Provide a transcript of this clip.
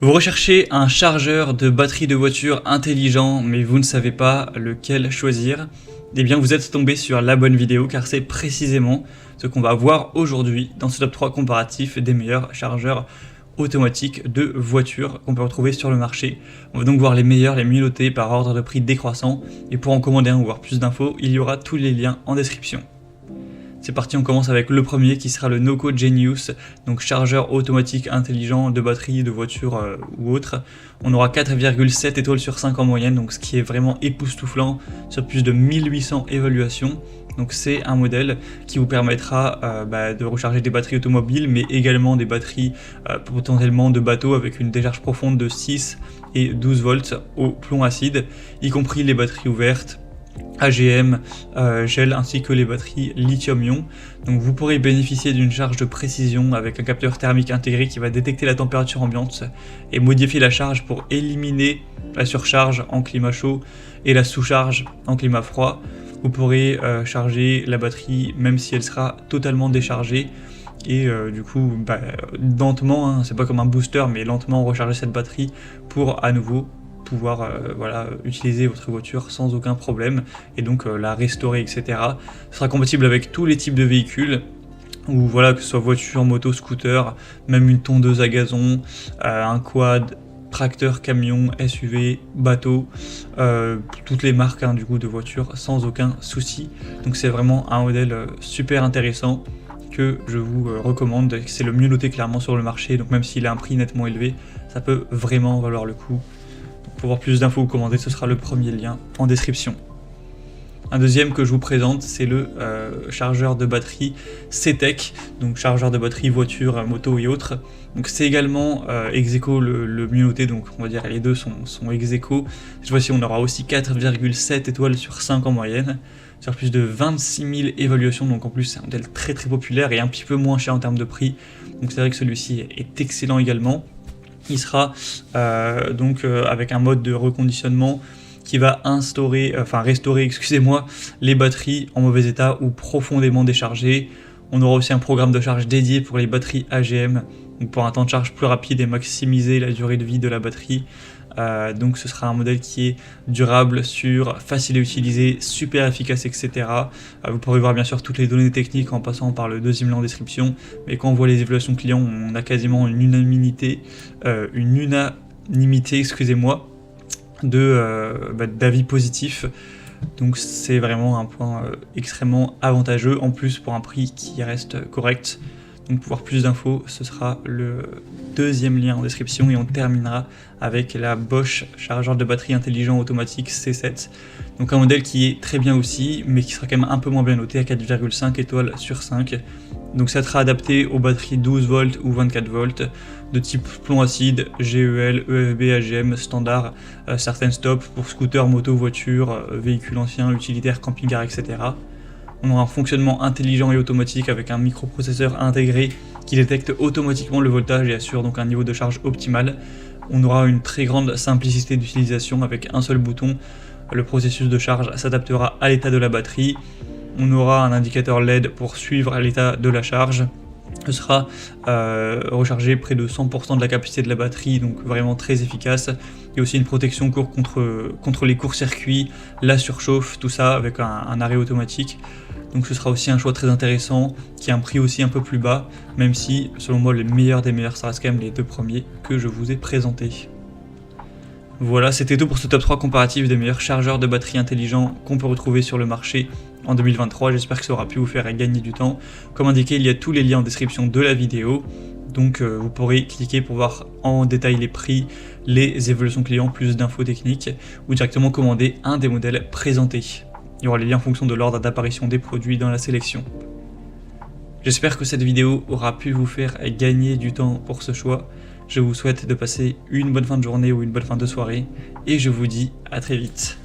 Vous recherchez un chargeur de batterie de voiture intelligent, mais vous ne savez pas lequel choisir? Eh bien, vous êtes tombé sur la bonne vidéo, car c'est précisément ce qu'on va voir aujourd'hui dans ce top 3 comparatif des meilleurs chargeurs automatiques de voitures qu'on peut retrouver sur le marché. On va donc voir les meilleurs, les mieux notés par ordre de prix décroissant, et pour en commander un ou voir plus d'infos, il y aura tous les liens en description. C'est parti, on commence avec le premier qui sera le Noco Genius, donc chargeur automatique intelligent de batterie de voiture ou autre. On aura 4,7 étoiles sur 5 en moyenne, donc ce qui est vraiment époustouflant sur plus de 1800 évaluations. Donc c'est un modèle qui vous permettra de recharger des batteries automobiles, mais également des batteries potentiellement de bateaux avec une décharge profonde de 6 et 12 volts au plomb acide, y compris les batteries ouvertes, AGM, gel ainsi que les batteries lithium-ion. Donc vous pourrez bénéficier d'une charge de précision avec un capteur thermique intégré qui va détecter la température ambiante et modifier la charge pour éliminer la surcharge en climat chaud et la sous-charge en climat froid. Vous pourrez charger la batterie même si elle sera totalement déchargée et du coup lentement, c'est pas comme un booster, mais lentement recharger cette batterie pour à nouveau pouvoir utiliser votre voiture sans aucun problème et donc la restaurer, etc. Ce sera compatible avec tous les types de véhicules, ou que ce soit voiture, moto, scooter, même une tondeuse à gazon, un quad, tracteur, camion, SUV, bateau, toutes les marques du coup de voitures sans aucun souci. Donc c'est vraiment un modèle super intéressant que je vous recommande. C'est le mieux noté clairement sur le marché, donc même s'il a un prix nettement élevé, ça peut vraiment valoir le coup. Pour voir plus d'infos ou commander, ce sera le premier lien en description. Un deuxième que je vous présente, c'est le chargeur de batterie CTEK, donc chargeur de batterie voiture, moto et autres. Donc c'est également ex-aequo le mieux noté, donc on va dire les deux sont ex-aequo. Cette fois-ci on aura aussi 4,7 étoiles sur 5 en moyenne, sur plus de 26 000 évaluations, donc en plus c'est un modèle très populaire et un petit peu moins cher en termes de prix. Donc c'est vrai que celui-ci est excellent également. Il sera avec un mode de reconditionnement qui va restaurer les batteries en mauvais état ou profondément déchargées. On aura aussi un programme de charge dédié pour les batteries AGM, donc pour un temps de charge plus rapide et maximiser la durée de vie de la batterie. Donc ce sera un modèle qui est durable, sûr, facile à utiliser, super efficace, etc. Vous pourrez voir bien sûr toutes les données techniques en passant par le deuxième lien en description, mais quand on voit les évaluations clients, on a quasiment une unanimité d'avis positifs. Donc c'est vraiment un point extrêmement avantageux, en plus pour un prix qui reste correct. Donc pour voir plus d'infos, ce sera le deuxième lien en description, et on terminera avec la Bosch chargeur de batterie intelligent automatique C7. Donc un modèle qui est très bien aussi, mais qui sera quand même un peu moins bien noté à 4,5 étoiles sur 5. Donc ça sera adapté aux batteries 12 volts ou 24 volts de type plomb acide, GEL, EFB, AGM, standard, certaines stops pour scooter, moto, voiture, véhicules anciens, utilitaires, camping-car, etc. On aura un fonctionnement intelligent et automatique avec un microprocesseur intégré qui détecte automatiquement le voltage et assure donc un niveau de charge optimal. On aura une très grande simplicité d'utilisation avec un seul bouton. Le processus de charge s'adaptera à l'état de la batterie. On aura un indicateur LED pour suivre l'état de la charge. Ce sera rechargé près de 100% de la capacité de la batterie, donc vraiment très efficace. Il y a aussi une protection contre les courts-circuits, la surchauffe, tout ça avec un arrêt automatique. Donc ce sera aussi un choix très intéressant, qui a un prix aussi un peu plus bas, même si selon moi les meilleurs des meilleurs, ça reste quand même les deux premiers que je vous ai présentés. Voilà, c'était tout pour ce top 3 comparatif des meilleurs chargeurs de batterie intelligents qu'on peut retrouver sur le marché en 2023. J'espère que ça aura pu vous faire gagner du temps. Comme indiqué, il y a tous les liens en description de la vidéo. Donc vous pourrez cliquer pour voir en détail les prix, les évolutions clients, plus d'infos techniques, ou directement commander un des modèles présentés. Il y aura les liens en fonction de l'ordre d'apparition des produits dans la sélection. J'espère que cette vidéo aura pu vous faire gagner du temps pour ce choix. Je vous souhaite de passer une bonne fin de journée ou une bonne fin de soirée, et je vous dis à très vite.